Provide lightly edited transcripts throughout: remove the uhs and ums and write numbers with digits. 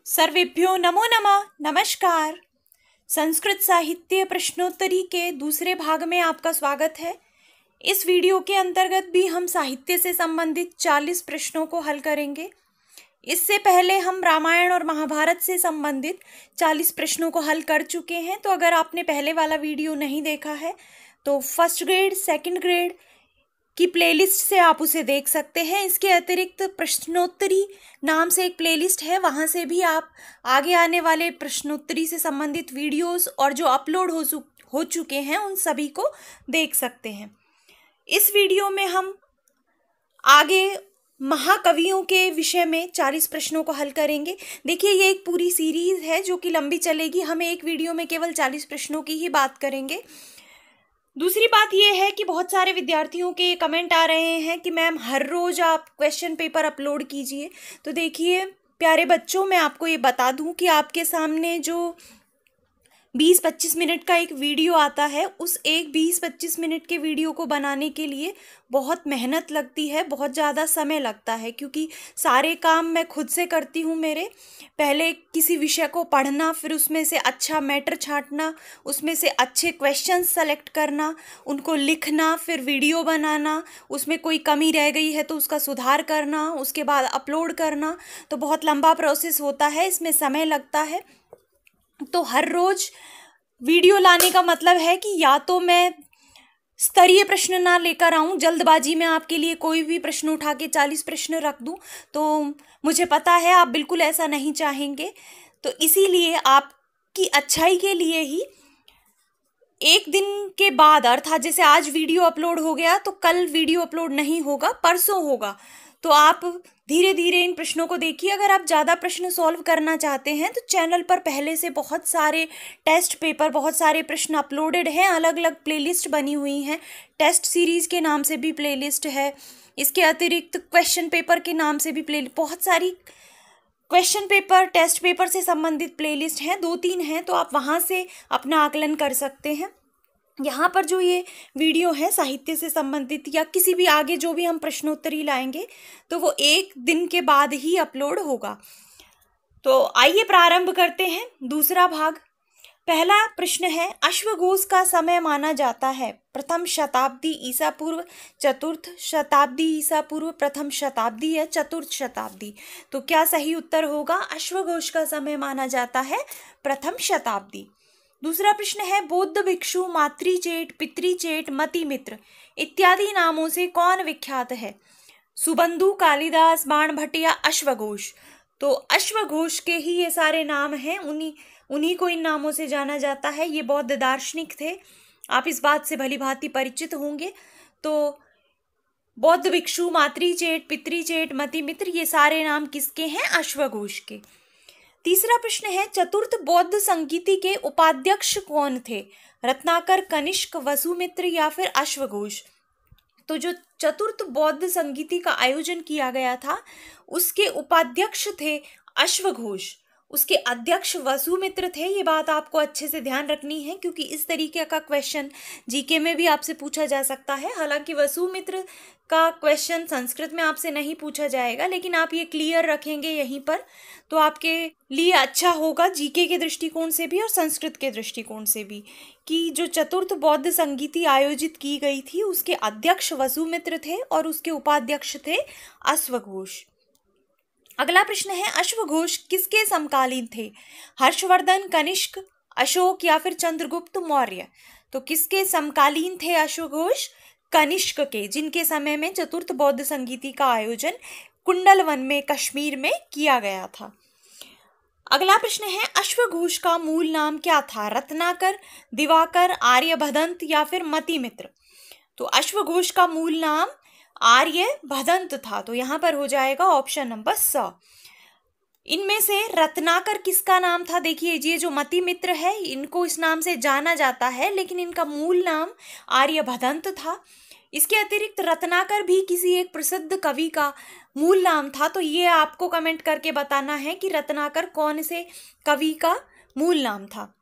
सर्वेभ्यो नमो नमः। नमस्कार। संस्कृत साहित्य प्रश्नोत्तरी के दूसरे भाग में आपका स्वागत है। इस वीडियो के अंतर्गत भी हम साहित्य से संबंधित 40 प्रश्नों को हल करेंगे। इससे पहले हम रामायण और महाभारत से संबंधित 40 प्रश्नों को हल कर चुके हैं। तो अगर आपने पहले वाला वीडियो नहीं देखा है तो फर्स्ट ग्रेड, सेकंड ग्रेड की प्लेलिस्ट से आप उसे देख सकते हैं। इसके अतिरिक्त प्रश्नोत्तरी नाम से एक प्लेलिस्ट है, वहाँ से भी आप आगे आने वाले प्रश्नोत्तरी से संबंधित वीडियोस और जो अपलोड हो चुके हैं उन सभी को देख सकते हैं। इस वीडियो में हम आगे महाकवियों के विषय में 40 प्रश्नों को हल करेंगे। देखिए, ये एक पूरी सीरीज है जो कि लंबी चलेगी। हम एक वीडियो में केवल 40 प्रश्नों की ही बात करेंगे। दूसरी बात यह है कि बहुत सारे विद्यार्थियों के कमेंट आ रहे हैं कि मैम हर रोज़ आप क्वेश्चन पेपर अपलोड कीजिए। तो देखिए प्यारे बच्चों, मैं आपको ये बता दूं कि आपके सामने जो 20-25 मिनट का एक वीडियो आता है, उस एक 20-25 मिनट के वीडियो को बनाने के लिए बहुत मेहनत लगती है, बहुत ज़्यादा समय लगता है, क्योंकि सारे काम मैं खुद से करती हूँ। मेरे पहले किसी विषय को पढ़ना, फिर उसमें से अच्छा मैटर छांटना, उसमें से अच्छे क्वेश्चंस सेलेक्ट करना, उनको लिखना, फिर वीडियो बनाना, उसमें कोई कमी रह गई है तो उसका सुधार करना, उसके बाद अपलोड करना। तो बहुत लंबा प्रोसेस होता है, इसमें समय लगता है। तो हर रोज वीडियो लाने का मतलब है कि या तो मैं स्तरीय प्रश्न ना लेकर आऊं, जल्दबाजी में आपके लिए कोई भी प्रश्न उठा के 40 प्रश्न रख दूं, तो मुझे पता है आप बिल्कुल ऐसा नहीं चाहेंगे। तो इसीलिए आपकी अच्छाई के लिए ही एक दिन के बाद, अर्थात जैसे आज वीडियो अपलोड हो गया तो कल वीडियो अपलोड नहीं होगा, परसों होगा। तो आप धीरे धीरे इन प्रश्नों को देखिए। अगर आप ज़्यादा प्रश्न सॉल्व करना चाहते हैं तो चैनल पर पहले से बहुत सारे टेस्ट पेपर, बहुत सारे प्रश्न अपलोडेड हैं। अलग अलग प्लेलिस्ट बनी हुई हैं। टेस्ट सीरीज़ के नाम से भी प्लेलिस्ट है। इसके अतिरिक्त क्वेश्चन पेपर के नाम से भी बहुत सारी क्वेश्चन पेपर, टेस्ट पेपर से संबंधित प्लेलिस्ट हैं, 2-3 हैं। तो आप वहाँ से अपना आकलन कर सकते हैं। यहाँ पर जो ये वीडियो है साहित्य से संबंधित या किसी भी आगे जो भी हम प्रश्नोत्तरी लाएंगे तो वो एक दिन के बाद ही अपलोड होगा। तो आइए प्रारंभ करते हैं दूसरा भाग। पहला प्रश्न है, अश्वघोष का समय माना जाता है प्रथम शताब्दी ईसा पूर्व, चतुर्थ शताब्दी ईसा पूर्व, प्रथम शताब्दी या चतुर्थ शताब्दी। तो क्या सही उत्तर होगा? अश्वघोष का समय माना जाता है प्रथम शताब्दी। दूसरा प्रश्न है, बौद्ध भिक्षु मातृचेट, पितृचेट, मतिमित्र इत्यादि नामों से कौन विख्यात है? सुबंधु, कालिदास, बाणभट्ट या अश्वघोष। तो अश्वघोष के ही ये सारे नाम हैं, उन्हीं को इन नामों से जाना जाता है। ये बौद्ध दार्शनिक थे, आप इस बात से भली भांति परिचित होंगे। तो बौद्ध भिक्षु, मातृचेट, पितृचेट, मतिमित्र ये सारे नाम किसके हैं? अश्वघोष के। तीसरा प्रश्न है, चतुर्थ बौद्ध संगीति के उपाध्यक्ष कौन थे? रत्नाकर, कनिष्क, वसुमित्र या फिर अश्वघोष। तो जो चतुर्थ बौद्ध संगीति का आयोजन किया गया था उसके उपाध्यक्ष थे अश्वघोष, उसके अध्यक्ष वसुमित्र थे। ये बात आपको अच्छे से ध्यान रखनी है, क्योंकि इस तरीके का क्वेश्चन जीके में भी आपसे पूछा जा सकता है। हालांकि वसुमित्र का क्वेश्चन संस्कृत में आपसे नहीं पूछा जाएगा, लेकिन आप ये क्लियर रखेंगे यहीं पर तो आपके लिए अच्छा होगा, जीके के दृष्टिकोण से भी और संस्कृत के दृष्टिकोण से भी, कि जो चतुर्थ बौद्ध संगीति आयोजित की गई थी उसके अध्यक्ष वसुमित्र थे और उसके उपाध्यक्ष थे अश्वघोष। अगला प्रश्न है, अश्वघोष किसके समकालीन थे? हर्षवर्धन, कनिष्क, अशोक या फिर चंद्रगुप्त मौर्य। तो किसके समकालीन थे अश्वघोष? कनिष्क के, जिनके समय में चतुर्थ बौद्ध संगीति का आयोजन कुंडलवन में, कश्मीर में किया गया था। अगला प्रश्न है, अश्वघोष का मूल नाम क्या था? रत्नाकर, दिवाकर, आर्यभदंत या फिर मतिमित्र। तो अश्वघोष का मूल नाम आर्यभदंत था। तो यहाँ पर हो जाएगा ऑप्शन नंबर स। इनमें से रत्नाकर किसका नाम था? देखिए, ये जो मतिमित्र है इनको इस नाम से जाना जाता है, लेकिन इनका मूल नाम आर्यभदंत था। इसके अतिरिक्त रत्नाकर भी किसी एक प्रसिद्ध कवि का मूल नाम था। तो ये आपको कमेंट करके बताना है कि रत्नाकर कौन से कवि का मूल नाम था।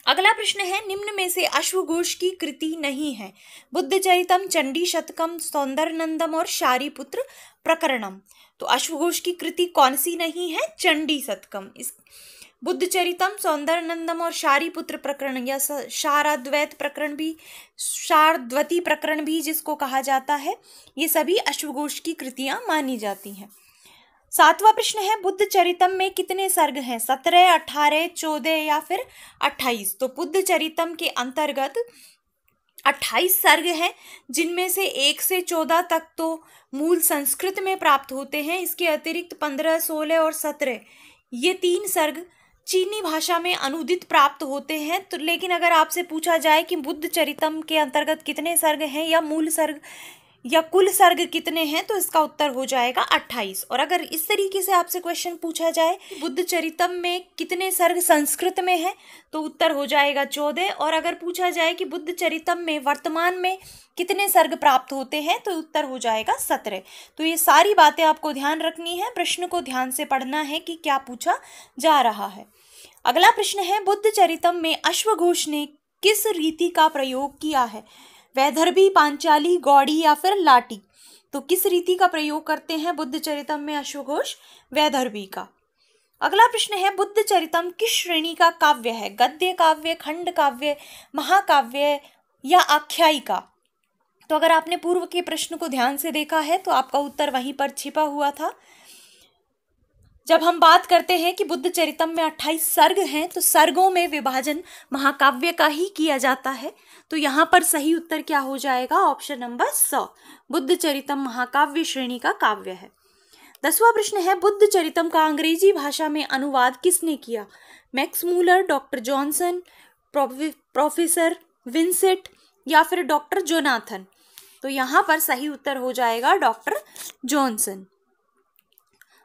अगला प्रश्न है, निम्न में से अश्वघोष की कृति नहीं है? बुद्धचरितम, चंडी शतकम, सौंदर्यनंदम और शारिपुत्र प्रकरणम। तो अश्वघोष की कृति कौन सी नहीं है? चंडी शतकम। इस बुद्ध चरितम, सौंदर्यनंदम और शारिपुत्र प्रकरण या शारद्वैत प्रकरण भी, शारद्वती प्रकरण भी जिसको कहा जाता है, ये सभी अश्वघोष की कृतियां मानी जाती हैं। 7वां प्रश्न है, बुद्ध चरितम में कितने सर्ग हैं? 17, 18, 14 या फिर 28? तो बुद्ध चरितम के अंतर्गत 28 सर्ग हैं, जिनमें से 1 से 14 तक तो मूल संस्कृत में प्राप्त होते हैं। इसके अतिरिक्त 15, 16 और 17 ये 3 सर्ग चीनी भाषा में अनुदित प्राप्त होते हैं। तो लेकिन अगर आपसे पूछा जाए कि बुद्ध चरितम के अंतर्गत कितने सर्ग हैं या मूल सर्ग या कुल सर्ग कितने हैं, तो इसका उत्तर हो जाएगा 28। और अगर इस तरीके से आपसे क्वेश्चन पूछा जाए बुद्ध चरितम में कितने सर्ग संस्कृत में हैं, तो उत्तर हो जाएगा 14। और अगर पूछा जाए कि बुद्ध चरितम में वर्तमान में कितने सर्ग प्राप्त होते हैं, तो उत्तर हो जाएगा 17। तो ये सारी बातें आपको ध्यान रखनी है, प्रश्न को ध्यान से पढ़ना है कि क्या पूछा जा रहा है। अगला प्रश्न है, बुद्ध चरितम में अश्वघोष ने किस रीति का प्रयोग किया है? वैदर्भी, पांचाली, गौड़ी या फिर लाटी? तो किस रीति का प्रयोग करते हैं बुद्ध चरितम में अश्वघोष? वैदर्भी का। अगला प्रश्न है, बुद्ध चरितम किस श्रेणी का काव्य है? गद्य काव्य, खंड काव्य, महाकाव्य या आख्यायिका? तो अगर आपने पूर्व के प्रश्न को ध्यान से देखा है तो आपका उत्तर वहीं पर छिपा हुआ था। जब हम बात करते हैं कि बुद्ध चरितम में 28 सर्ग हैं, तो सर्गों में विभाजन महाकाव्य का ही किया जाता है। तो यहाँ पर सही उत्तर क्या हो जाएगा? ऑप्शन नंबर 100, बुद्ध चरितम महाकाव्य श्रेणी का काव्य है। 10वां प्रश्न है, बुद्ध चरितम का अंग्रेजी भाषा में अनुवाद किसने किया? Max Muller, doctor Johnson, professor Vincent या फिर डॉक्टर जोनाथन? तो यहाँ पर सही उत्तर हो जाएगा डॉक्टर जॉनसन।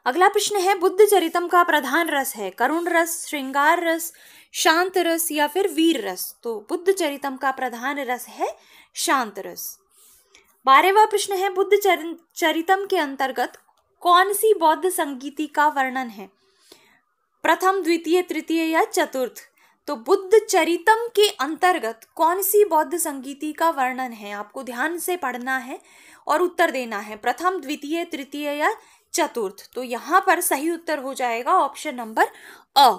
अगला प्रश्न है, बुद्ध चरितम का प्रधान रस है करुण रस, श्रृंगार रस, शांत रस या फिर वीर रस? तो बुद्ध चरितम का प्रधान रस है शांत रस। 12वां प्रश्न है, बुद्ध चरितम के अंतर्गत कौन सी बौद्ध संगीति का वर्णन है? प्रथम, द्वितीय, तृतीय या चतुर्थ? तो बुद्ध चरितम के अंतर्गत कौन सी बौद्ध संगीति का वर्णन है? आपको ध्यान से पढ़ना है और उत्तर देना है, प्रथम, द्वितीय, तृतीय या चतुर्थ? तो यहाँ पर सही उत्तर हो जाएगा ऑप्शन नंबर अ।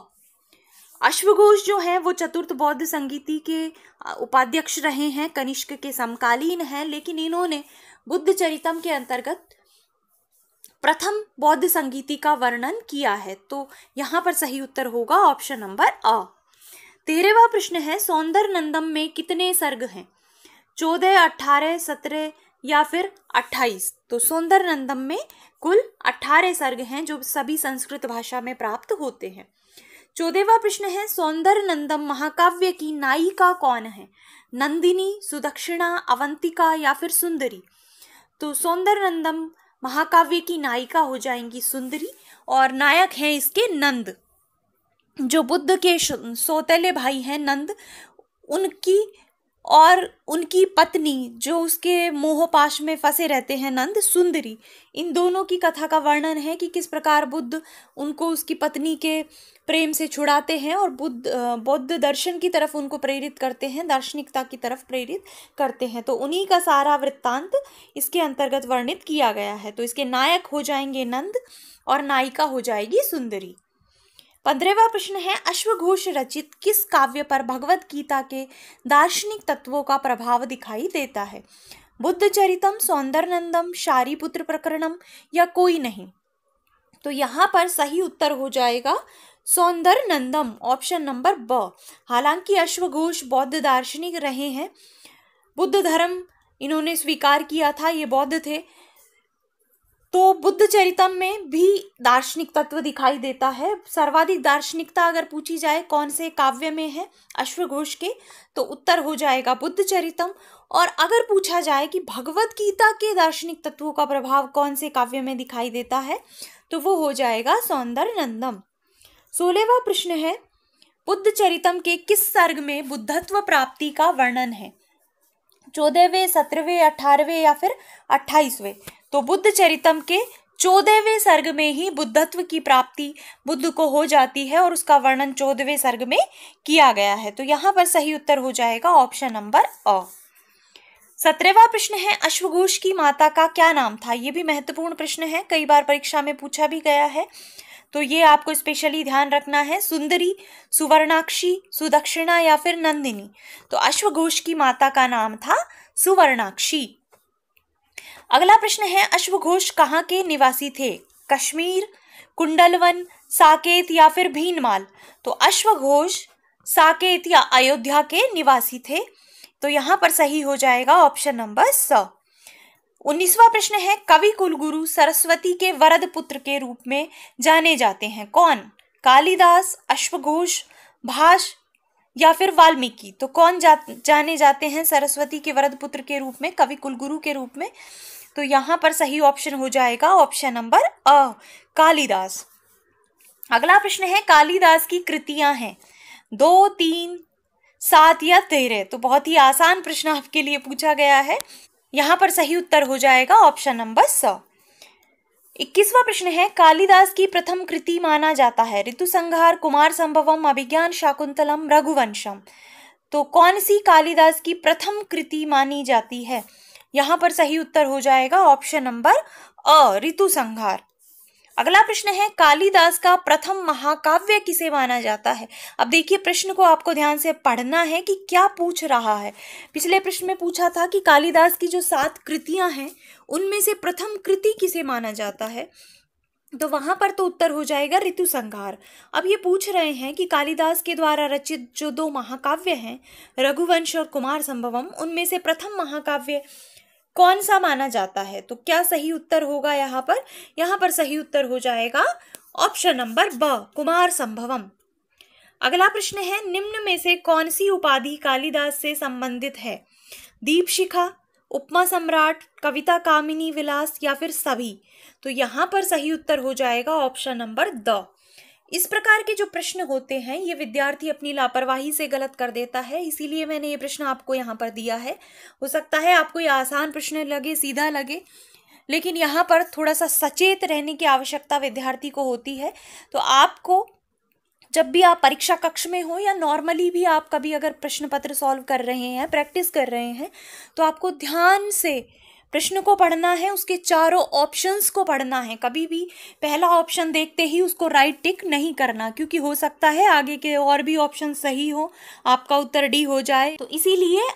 अश्वघोष जो है वो चतुर्थ बौद्ध संगीति के उपाध्यक्ष रहे हैं, कनिष्क के समकालीन हैं, लेकिन इन्होंने बुद्ध चरितम के अंतर्गत प्रथम बौद्ध संगीति का वर्णन किया है। तो यहाँ पर सही उत्तर होगा ऑप्शन नंबर अ। 13वां प्रश्न है, सौंदर्यनंदम में कितने सर्ग हैं? 14, 18, 17 या फिर 28? तो सौंदर्यनंदम में कुल 18 सर्ग हैं जो सभी संस्कृत भाषा में प्राप्त होते हैं। 14वां प्रश्न है, सौंदर्यनंदम महाकाव्य की नायिका कौन है? नंदिनी, सुदक्षिणा, अवंतिका या फिर सुंदरी? तो सौंदर्यनंदम महाकाव्य की नायिका हो जाएंगी सुंदरी और नायक हैं इसके नंद। जो बुद्ध के सौतेले भाई हैं नंद, उनकी और उनकी पत्नी जो उसके मोहपाश में फंसे रहते हैं नंद, सुंदरी, इन दोनों की कथा का वर्णन है कि किस प्रकार बुद्ध उनको उसकी पत्नी के प्रेम से छुड़ाते हैं और बौद्ध दर्शन की तरफ उनको प्रेरित करते हैं, दार्शनिकता की तरफ प्रेरित करते हैं। तो उन्हीं का सारा वृत्तांत इसके अंतर्गत वर्णित किया गया है। तो इसके नायक हो जाएंगे नंद और नायिका हो जाएगी सुंदरी। 15वां प्रश्न है, अश्वघोष रचित किस काव्य पर भगवत गीता के दार्शनिक तत्वों का प्रभाव दिखाई देता है? बुद्ध चरितम, सौंदर्यनंदम, शारिपुत्र प्रकरणम या कोई नहीं? तो यहाँ पर सही उत्तर हो जाएगा सौंदर्यनंदम, ऑप्शन नंबर ब। हालांकि अश्वघोष बौद्ध दार्शनिक रहे हैं, बुद्ध धर्म इन्होंने स्वीकार किया था, ये बौद्ध थे, तो बुद्ध चरितम में भी दार्शनिक तत्व दिखाई देता है। सर्वाधिक दार्शनिकता अगर पूछी जाए कौन से काव्य में है अश्वघोष के, तो उत्तर हो जाएगा बुद्ध चरितम। और अगर पूछा जाए कि भगवत गीता के दार्शनिक तत्वों का प्रभाव कौन से काव्य में दिखाई देता है, तो वो हो जाएगा सौंदर्यनंदम। 16वां प्रश्न है, बुद्ध चरितम के किस सर्ग में बुद्धत्व प्राप्ति का वर्णन है? 14वें, 17वें, 18वें या फिर 28वें? तो बुद्ध चरितम के 14वें सर्ग में ही बुद्धत्व की प्राप्ति बुद्ध को हो जाती है और उसका वर्णन 14वें सर्ग में किया गया है। तो यहाँ पर सही उत्तर हो जाएगा ऑप्शन नंबर अ। 17वां प्रश्न है, अश्वघोष की माता का क्या नाम था? ये भी महत्वपूर्ण प्रश्न है, कई बार परीक्षा में पूछा भी गया है, तो ये आपको स्पेशली ध्यान रखना है। सुंदरी, सुवर्णाक्षी, सुदक्षिणा या फिर नंदिनी? तो अश्वघोष की माता का नाम था सुवर्णाक्षी। अगला प्रश्न है, अश्वघोष कहाँ के निवासी थे? कश्मीर, कुंडलवन, साकेत या फिर भीनमाल? तो अश्वघोष साकेत या अयोध्या के निवासी थे, तो यहां पर सही हो जाएगा ऑप्शन नंबर स। 19वां प्रश्न है, कवि कुलगुरु सरस्वती के वरद पुत्र के रूप में जाने जाते हैं, कौन? कालिदास, अश्वघोष, भास या फिर वाल्मीकि? तो कौन जाने जाते हैं सरस्वती के वरद पुत्र के रूप में, कवि कुलगुरु के रूप में? तो यहां पर सही ऑप्शन हो जाएगा ऑप्शन नंबर अ, कालिदास। अगला प्रश्न है, कालिदास की कृतियां हैं 2, 3, 7 या 13? तो बहुत ही आसान प्रश्न आपके लिए पूछा गया है, यहां पर सही उत्तर हो जाएगा ऑप्शन नंबर स। 21वां प्रश्न है, कालिदास की प्रथम कृति माना जाता है ऋतुसंहार, कुमार संभवम, अभिज्ञान शाकुंतलम, रघुवंशम? तो कौन सी कालिदास की प्रथम कृति मानी जाती है? यहां पर सही उत्तर हो जाएगा ऑप्शन नंबर अ, ऋतुसंहार। अगला प्रश्न है, कालिदास का प्रथम महाकाव्य किसे माना जाता है? अब देखिए, प्रश्न को आपको ध्यान से पढ़ना है कि क्या पूछ रहा है। पिछले प्रश्न में पूछा था कि कालिदास की जो 7 कृतियां हैं उनमें से प्रथम कृति किसे माना जाता है, तो वहां पर तो उत्तर हो जाएगा ऋतुसंहार। अब ये पूछ रहे हैं कि कालिदास के द्वारा रचित जो 2 महाकाव्य हैं रघुवंश और कुमार संभवम, उनमें से प्रथम महाकाव्य कौन सा माना जाता है? तो क्या सही उत्तर होगा यहाँ पर? यहाँ पर सही उत्तर हो जाएगा ऑप्शन नंबर ब, कुमार संभवम। अगला प्रश्न है, निम्न में से कौन सी उपाधि कालिदास से संबंधित है? दीपशिखा, उपमा सम्राट, कविता कामिनी विलास या फिर सभी? तो यहाँ पर सही उत्तर हो जाएगा ऑप्शन नंबर द। इस प्रकार के जो प्रश्न होते हैं ये विद्यार्थी अपनी लापरवाही से गलत कर देता है, इसीलिए मैंने ये प्रश्न आपको यहाँ पर दिया है। हो सकता है आपको ये आसान प्रश्न लगे, सीधा लगे, लेकिन यहाँ पर थोड़ा सा सचेत रहने की आवश्यकता विद्यार्थी को होती है। तो आपको जब भी आप परीक्षा कक्ष में हो या नॉर्मली भी आप कभी अगर प्रश्न पत्र सॉल्व कर रहे हैं, प्रैक्टिस कर रहे हैं, तो आपको ध्यान से प्रश्न को पढ़ना है, उसके चारों ऑप्शंस को पढ़ना है। कभी भी पहला ऑप्शन देखते ही उसको राइट टिक नहीं करना, क्योंकि हो सकता है आगे के और भी ऑप्शन सही हो, आपका उत्तर डी हो जाए। तो इसीलिए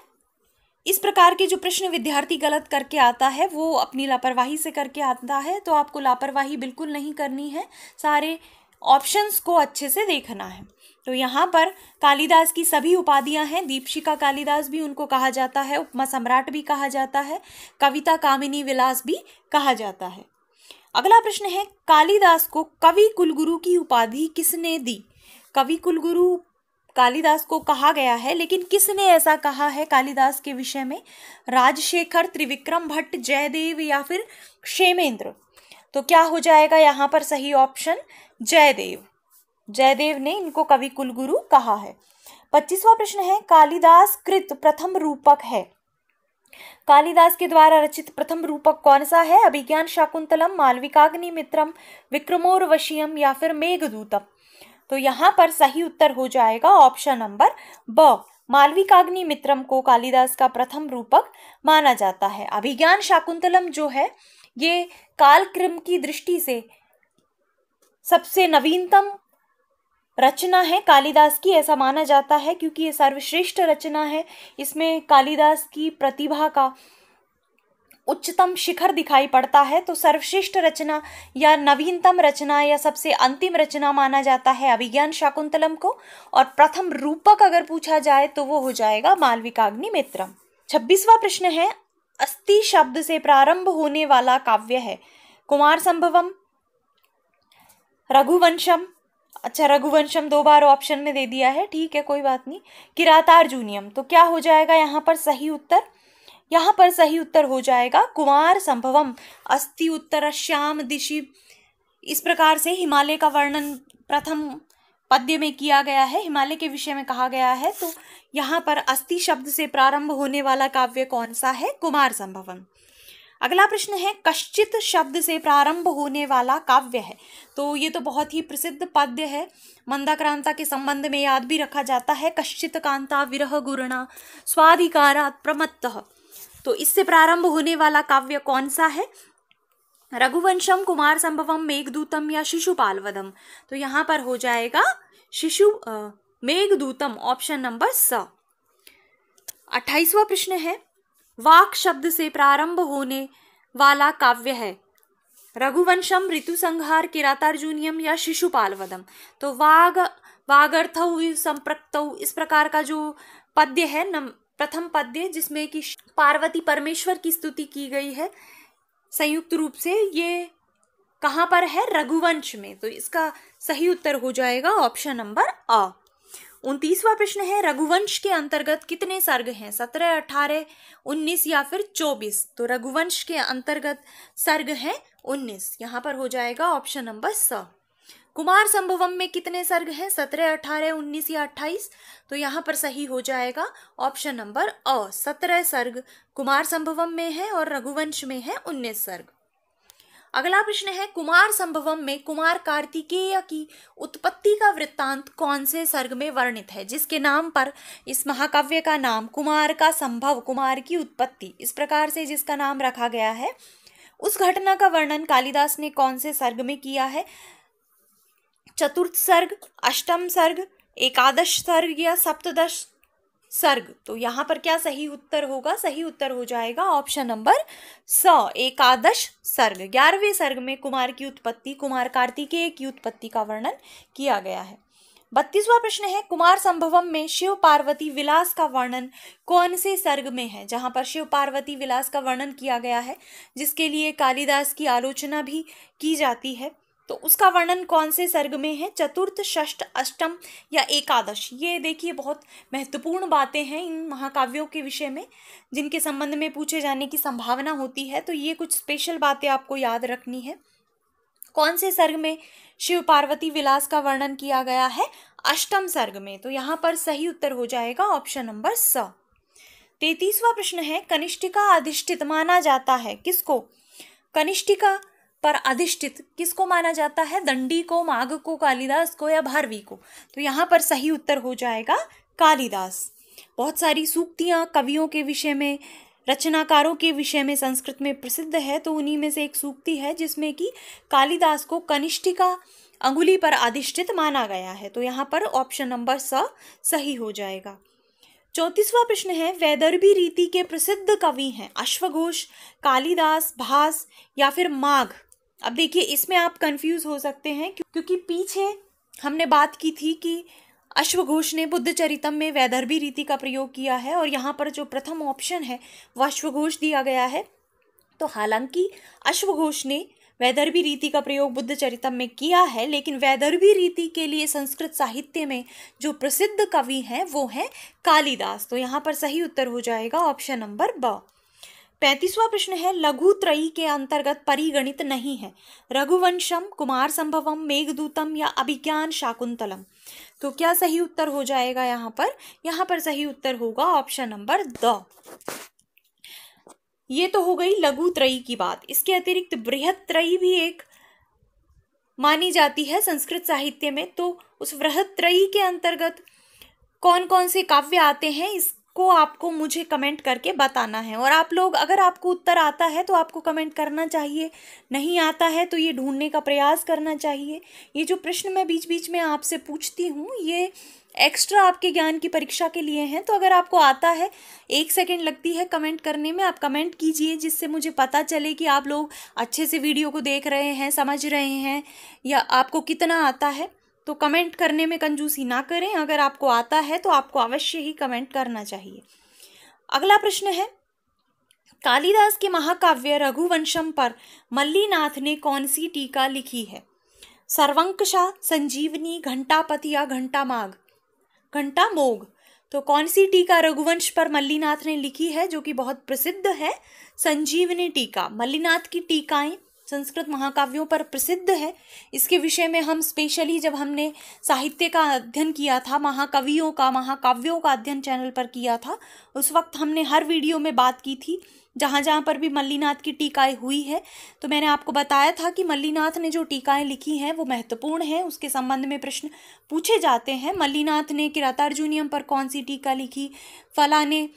इस प्रकार के जो प्रश्न विद्यार्थी गलत करके आता है वो अपनी लापरवाही से करके आता है, तो आपको लापरवाही बिल्कुल नहीं करनी है, सारे ऑप्शंस को अच्छे से देखना है। तो यहाँ पर कालिदास की सभी उपाधियां हैं, दीपशिखा कालिदास भी उनको कहा जाता है, उपमा सम्राट भी कहा जाता है, कविता कामिनी विलास भी कहा जाता है। अगला प्रश्न है, कालिदास को कवि कुलगुरु की उपाधि किसने दी? कवि कुलगुरु कालिदास को कहा गया है, लेकिन किसने ऐसा कहा है कालिदास के विषय में? राजशेखर, त्रिविक्रम भट्ट, जयदेव या फिर क्षेमेंद्र? तो क्या हो जाएगा यहाँ पर सही ऑप्शन? जयदेव। जयदेव ने इनको कवि कुलगुरु कहा है। 25वां प्रश्न है, कालिदास कृत प्रथम रूपक है। कालिदास के द्वारा रचित प्रथम रूपक कौन सा है? अभिज्ञान शाकुंतलम, मालविकाग्निमित्रम, विक्रमोर्वशीयम या फिर मेघदूतम? तो यहाँ पर सही उत्तर हो जाएगा ऑप्शन नंबर ब, मालविकाग्निमित्रम को कालिदास का प्रथम रूपक माना जाता है। अभिज्ञान शाकुंतलम जो है ये कालक्रम की दृष्टि से सबसे नवीनतम रचना है कालिदास की, ऐसा माना जाता है, क्योंकि ये सर्वश्रेष्ठ रचना है। इसमें कालिदास की प्रतिभा का उच्चतम शिखर दिखाई पड़ता है। तो सर्वश्रेष्ठ रचना या नवीनतम रचना या सबसे अंतिम रचना माना जाता है अभिज्ञान शाकुंतलम को, और प्रथम रूपक अगर पूछा जाए तो वो हो जाएगा मालविकाग्निमित्रम। 26वां प्रश्न है, अस्ति शब्द से प्रारंभ होने वाला काव्य है। कुमार संभवम, रघुवंशम, अच्छा रघुवंशम 2 बार ऑप्शन में दे दिया है, ठीक है कोई बात नहीं, किरातार्जुनीयम। तो क्या हो जाएगा यहाँ पर सही उत्तर? यहाँ पर सही उत्तर हो जाएगा कुमार संभवम। अस्ति उत्तरश्याम दिशि, इस प्रकार से हिमालय का वर्णन प्रथम पद्य में किया गया है, हिमालय के विषय में कहा गया है। तो यहाँ पर अस्ति शब्द से प्रारंभ होने वाला काव्य कौन सा है? कुमार संभवम। अगला प्रश्न है, कश्चित शब्द से प्रारंभ होने वाला काव्य है। तो ये तो बहुत ही प्रसिद्ध पद्य है, मंदाक्रांता के संबंध में याद भी रखा जाता है। कश्चित कांता विरह गुरुणा स्वाधिकारात् प्रमत्तः। तो इससे प्रारंभ होने वाला काव्य कौन सा है? रघुवंशम, कुमार संभवम, मेघदूतम या शिशुपालवधम। तो यहाँ पर हो जाएगा मेघदूतम, ऑप्शन नंबर स। 28वां प्रश्न है, वाक शब्द से प्रारंभ होने वाला काव्य है रघुवंशम, ऋतुसंहार, किरातार्जुनीयम या शिशुपालवधम। तो वागर्थौ संप्रक्तौ, इस प्रकार का जो पद्य है, प्रथम पद्य जिसमें कि पार्वती परमेश्वर की स्तुति की गई है संयुक्त रूप से, ये कहाँ पर है? रघुवंश में। तो इसका सही उत्तर हो जाएगा ऑप्शन नंबर अ। 29वां प्रश्न है, रघुवंश के अंतर्गत कितने सर्ग हैं? 17, 18, 19 या फिर 24। तो रघुवंश के अंतर्गत सर्ग हैं 19। यहाँ पर हो जाएगा ऑप्शन नंबर स। कुमार संभवम में कितने सर्ग हैं? 17, 18, 19 या 28। तो यहाँ पर सही हो जाएगा ऑप्शन नंबर अ, 17 सर्ग कुमार संभवम में है और रघुवंश में है 19 सर्ग। अगला प्रश्न है, कुमार संभवम में कुमार कार्तिकेय की उत्पत्ति का वृत्तांत कौन से सर्ग में वर्णित है? जिसके नाम पर इस महाकाव्य का नाम कुमार का संभव, कुमार की उत्पत्ति, इस प्रकार से जिसका नाम रखा गया है, उस घटना का वर्णन कालिदास ने कौन से सर्ग में किया है? चतुर्थ सर्ग, अष्टम सर्ग, एकादश सर्ग या सप्तदश सर्ग। तो यहाँ पर क्या सही उत्तर होगा? सही उत्तर हो जाएगा ऑप्शन नंबर स, एकादश सर्ग। 11वें सर्ग में कुमार की उत्पत्ति, कुमार कार्तिकेय की उत्पत्ति का वर्णन किया गया है। 32वां प्रश्न है, कुमार संभवम में शिव पार्वती विलास का वर्णन कौन से सर्ग में है? जहां पर शिव पार्वती विलास का वर्णन किया गया है, जिसके लिए कालिदास की आलोचना भी की जाती है, तो उसका वर्णन कौन से सर्ग में है? चतुर्थ, षष्ठ, अष्टम या एकादश। ये देखिए बहुत महत्वपूर्ण बातें हैं इन महाकाव्यों के विषय में, जिनके संबंध में पूछे जाने की संभावना होती है। तो ये कुछ स्पेशल बातें आपको याद रखनी है। कौन से सर्ग में शिव पार्वती विलास का वर्णन किया गया है? अष्टम सर्ग में। तो यहाँ पर सही उत्तर हो जाएगा ऑप्शन नंबर स। 33वां प्रश्न है, कनिष्ठिका अधिष्ठित माना जाता है किसको? कनिष्ठिका पर अधिष्ठित किसको माना जाता है? दंडी को, माघ को, कालिदास को या भारवी को? तो यहाँ पर सही उत्तर हो जाएगा कालिदास। बहुत सारी सूक्तियां कवियों के विषय में, रचनाकारों के विषय में संस्कृत में प्रसिद्ध है, तो उन्हीं में से एक सूक्ति है जिसमें कि कालिदास को कनिष्ठिका अंगुली पर अधिष्ठित माना गया है। तो यहाँ पर ऑप्शन नंबर स सही हो जाएगा। 34वां प्रश्न है, वैदर्भी रीति के प्रसिद्ध कवि हैं अश्वघोष, कालिदास, भास या फिर माघ। अब देखिए इसमें आप कंफ्यूज हो सकते हैं क्योंकि पीछे हमने बात की थी कि अश्वघोष ने बुद्ध चरितम में वैदर्भी रीति का प्रयोग किया है और यहाँ पर जो प्रथम ऑप्शन है वह अश्वघोष दिया गया है। तो हालांकि अश्वघोष ने वैदर्भी रीति का प्रयोग बुद्ध चरितम में किया है, लेकिन वैदर्भी रीति के लिए संस्कृत साहित्य में जो प्रसिद्ध कवि हैं वो हैं कालिदास। तो यहाँ पर सही उत्तर हो जाएगा ऑप्शन नंबर ब। 35वां प्रश्न है, लघु त्रयी के अंतर्गत परिगणित नहीं है रघुवंशम, कुमार संभवम, मेघदूतम या अभिज्ञान शाकुंतलम। तो क्या सही उत्तर हो जाएगा यहाँ पर? यहाँ पर सही उत्तर होगा ऑप्शन नंबर द। ये तो हो गई लघु त्रयी की बात। इसके अतिरिक्त बृहत त्रयी भी एक मानी जाती है संस्कृत साहित्य में। तो उस बृहत त्रयी के अंतर्गत कौन कौन से काव्य आते हैं इसको आपको मुझे कमेंट करके बताना है। और आप लोग, अगर आपको उत्तर आता है तो आपको कमेंट करना चाहिए, नहीं आता है तो ये ढूंढने का प्रयास करना चाहिए। ये जो प्रश्न मैं बीच बीच में आपसे पूछती हूँ ये एक्स्ट्रा आपके ज्ञान की परीक्षा के लिए हैं। तो अगर आपको आता है, 1 सेकेंड लगती है कमेंट करने में, आप कमेंट कीजिए जिससे मुझे पता चले कि आप लोग अच्छे से वीडियो को देख रहे हैं, समझ रहे हैं या आपको कितना आता है। तो कमेंट करने में कंजूसी ना करें। अगर आपको आता है तो आपको अवश्य ही कमेंट करना चाहिए। अगला प्रश्न है, कालिदास के महाकाव्य रघुवंशम पर मल्लीनाथ ने कौन सी टीका लिखी है? सर्वंकषा, संजीवनी, घंटापति या घंटामोग। तो कौन सी टीका रघुवंश पर मल्लीनाथ ने लिखी है जो कि बहुत प्रसिद्ध है? संजीवनी टीका। मल्लीनाथ की टीकाएं संस्कृत महाकाव्यों पर प्रसिद्ध है। इसके विषय में हम स्पेशली जब हमने साहित्य का अध्ययन किया था, महाकाव्यों का अध्ययन चैनल पर किया था, उस वक्त हमने हर वीडियो में बात की थी जहाँ जहाँ पर भी मल्लीनाथ की टीकाएं हुई है। तो मैंने आपको बताया था कि मल्लीनाथ ने जो टीकाएं लिखी हैं वो महत्वपूर्ण है, उसके संबंध में प्रश्न पूछे जाते हैं। मल्लीनाथ ने किरातार्जुनीयम पर कौन सी टीका लिखी, फला ने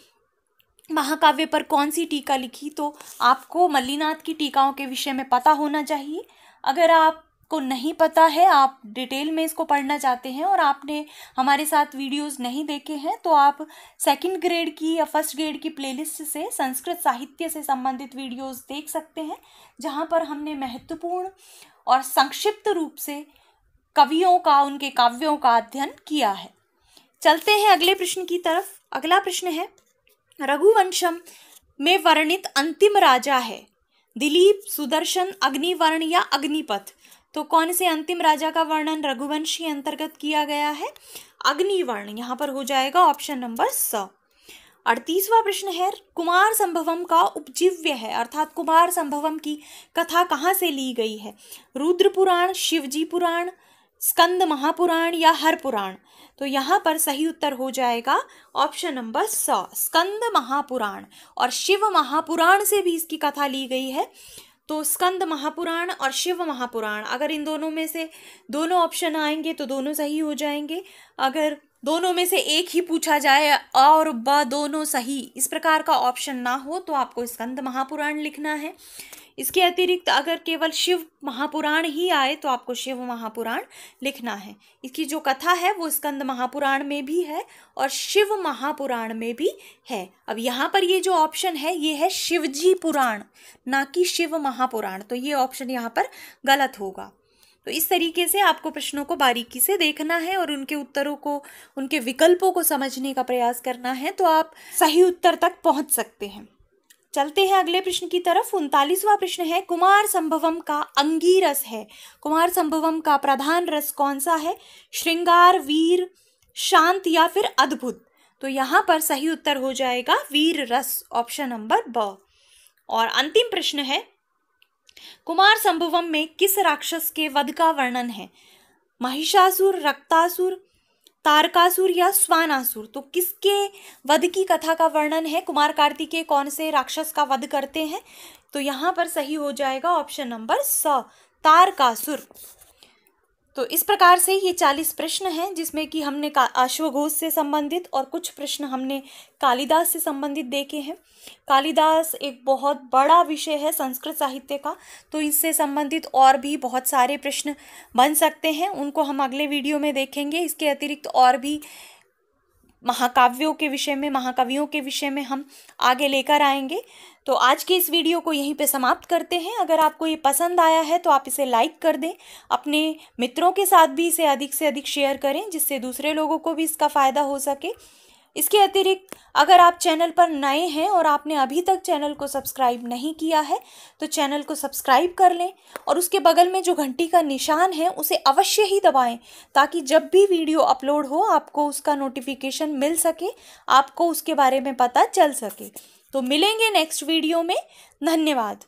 महाकाव्य पर कौन सी टीका लिखी, तो आपको मल्लीनाथ की टीकाओं के विषय में पता होना चाहिए। अगर आपको नहीं पता है, आप डिटेल में इसको पढ़ना चाहते हैं और आपने हमारे साथ वीडियोस नहीं देखे हैं, तो आप सेकंड ग्रेड की या फर्स्ट ग्रेड की प्लेलिस्ट से संस्कृत साहित्य से संबंधित वीडियोस देख सकते हैं, जहां पर हमने महत्वपूर्ण और संक्षिप्त रूप से कवियों का, उनके काव्यों का अध्ययन किया है। चलते हैं अगले प्रश्न की तरफ। अगला प्रश्न है, रघुवंशम में वर्णित अंतिम राजा है दिलीप, सुदर्शन, अग्निवर्ण या अग्निपथ। तो कौन से अंतिम राजा का वर्णन रघुवंश के अंतर्गत किया गया है? अग्निवर्ण। यहाँ पर हो जाएगा ऑप्शन नंबर स। 38वां प्रश्न है, कुमार संभवम का उपजीव्य है, अर्थात कुमार संभवम की कथा कहाँ से ली गई है? रुद्र पुराण, शिवजी पुराण, स्कंद महापुराण या हर पुराण। तो यहाँ पर सही उत्तर हो जाएगा ऑप्शन नंबर स, स्कंद महापुराण। और शिव महापुराण से भी इसकी कथा ली गई है। तो स्कंद महापुराण और शिव महापुराण, अगर इन दोनों में से दोनों ऑप्शन आएंगे तो दोनों सही हो जाएंगे। अगर दोनों में से एक ही पूछा जाए और ब दोनों सही, इस प्रकार का ऑप्शन ना हो, तो आपको स्कंद महापुराण लिखना है। इसके अतिरिक्त अगर केवल शिव महापुराण ही आए तो आपको शिव महापुराण लिखना है। इसकी जो कथा है वो स्कंद महापुराण में भी है और शिव महापुराण में भी है। अब यहाँ पर ये जो ऑप्शन है ये है शिवजी पुराण, ना कि शिव महापुराण, तो ये ऑप्शन यहाँ पर गलत होगा। तो इस तरीके से आपको प्रश्नों को बारीकी से देखना है और उनके उत्तरों को, उनके विकल्पों को समझने का प्रयास करना है, तो आप सही उत्तर तक पहुंच सकते हैं। चलते हैं अगले प्रश्न की तरफ। 39वां प्रश्न है, कुमार संभवम का अंगीरस है। कुमार संभवम का प्रधान रस कौन सा है? श्रृंगार, वीर, शांत या फिर अद्भुत। तो यहाँ पर सही उत्तर हो जाएगा वीर रस, ऑप्शन नंबर ब। और अंतिम प्रश्न है, कुमार संभवम में किस राक्षस के वध का वर्णन है? महिषासुर, रक्तासुर, तारकासुर या स्वानासुर। तो किसके वध की कथा का वर्णन है? कुमार कार्तिकेय कौन से राक्षस का वध करते हैं? तो यहाँ पर सही हो जाएगा ऑप्शन नंबर स, तारकासुर। तो इस प्रकार से ये 40 प्रश्न हैं, जिसमें कि हमने अश्वघोष से संबंधित और कुछ प्रश्न हमने कालिदास से संबंधित देखे हैं। कालिदास एक बहुत बड़ा विषय है संस्कृत साहित्य का, तो इससे संबंधित और भी बहुत सारे प्रश्न बन सकते हैं, उनको हम अगले वीडियो में देखेंगे। इसके अतिरिक्त और भी महाकाव्यों के विषय में, महाकवियों के विषय में हम आगे लेकर आएंगे। तो आज के इस वीडियो को यहीं पे समाप्त करते हैं। अगर आपको ये पसंद आया है तो आप इसे लाइक कर दें, अपने मित्रों के साथ भी इसे अधिक से अधिक शेयर करें, जिससे दूसरे लोगों को भी इसका फ़ायदा हो सके। इसके अतिरिक्त अगर आप चैनल पर नए हैं और आपने अभी तक चैनल को सब्सक्राइब नहीं किया है तो चैनल को सब्सक्राइब कर लें और उसके बगल में जो घंटी का निशान है उसे अवश्य ही दबाएं, ताकि जब भी वीडियो अपलोड हो आपको उसका नोटिफिकेशन मिल सके, आपको उसके बारे में पता चल सके। तो मिलेंगे नेक्स्ट वीडियो में। धन्यवाद।